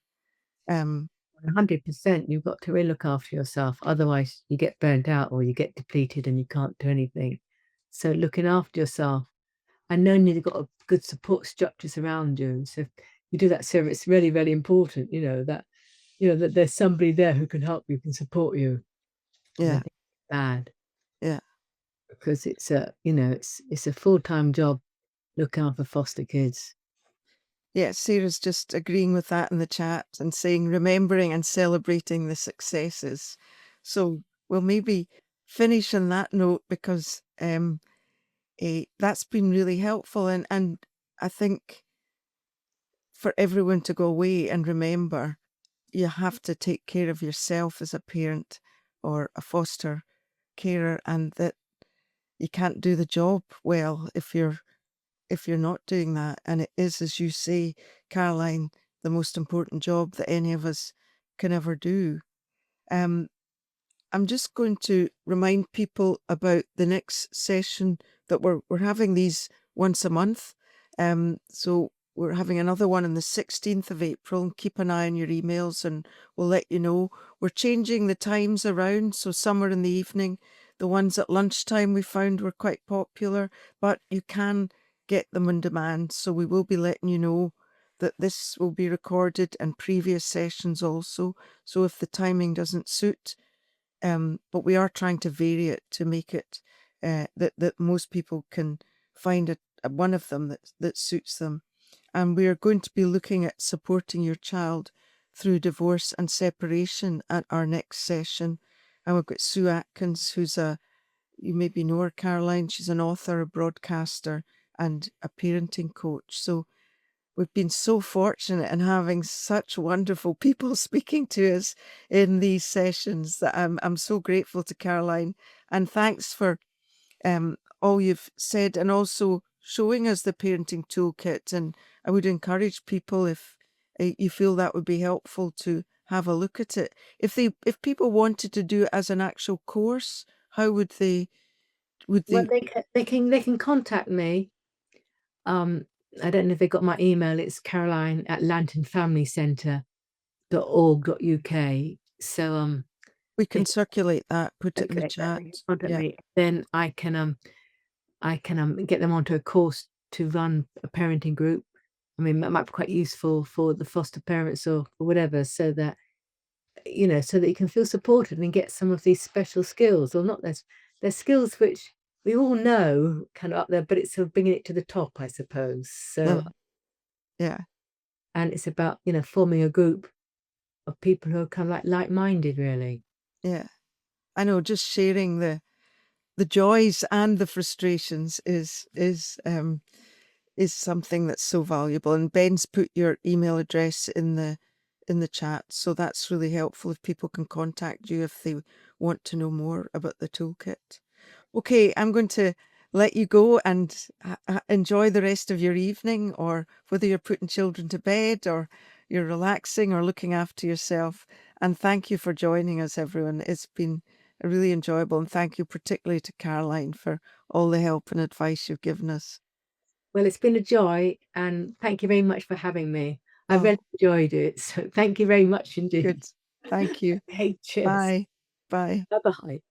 100%, you've got to really look after yourself, otherwise you get burnt out or you get depleted and you can't do anything. So looking after yourself, and knowing you've got a good support structures around you. So if you do that service, it's really, really important, that there's somebody there who can help you, can support you. And I Yeah, think it's bad, yeah. because it's a full-time job looking after foster kids. Yeah, Sarah's just agreeing with that in the chat and saying remembering and celebrating the successes. So we'll maybe finish on that note, because that's been really helpful, and I think for everyone to go away and remember you have to take care of yourself as a parent or a foster carer, and that you can't do the job well if you're not doing that. And it is, as you say, Caroline, the most important job that any of us can ever do. I'm just going to remind people about the next session, that we're having these once a month. So we're having another one on the 16th of April, and keep an eye on your emails and we'll let you know. We're changing the times around, so some are in the evening. The ones at lunchtime we found were quite popular, but you can get them on demand. So we will be letting you know that this will be recorded, and previous sessions also. So if the timing doesn't suit, but we are trying to vary it to make it that most people can find one of them that suits them. And we are going to be looking at supporting your child through divorce and separation at our next session. And we've got Sue Atkins, you maybe know her, Caroline. She's an author, a broadcaster, and a parenting coach. So we've been so fortunate in having such wonderful people speaking to us in these sessions, that I'm so grateful to Caroline. And thanks for all you've said, and also showing us the parenting toolkit. And I would encourage people, if you feel that would be helpful, to have a look at it. If people wanted to do it as an actual course, how would they? Well, they can contact me. I don't know if they got my email. It's caroline@lanternfamilycentre.org.uk. So we can circulate that, put it in the chat. Contact Yeah. me. Then I can get them onto a course to run a parenting group. I mean, that might be quite useful for the foster parents or whatever, so that so that you can feel supported and get some of these special skills, or not. There's skills which we all know kind of up there, but it's sort of bringing it to the top, I suppose. So Yeah. and it's about forming a group of people who are kind of like-minded, really. Yeah. I know, just sharing the joys and the frustrations is something that's so valuable. And Ben's put your email address in the chat, so that's really helpful if people can contact you if they want to know more about the toolkit. Okay, I'm going to let you go and enjoy the rest of your evening, or whether you're putting children to bed or you're relaxing or looking after yourself. And thank you for joining us, everyone. It's been really enjoyable, and thank you particularly to Caroline for all the help and advice you've given us. Well, it's been a joy, and thank you very much for having me. I really enjoyed it. So thank you very much indeed. Good. Thank you. Okay, cheers. Bye. Bye. Bye-bye.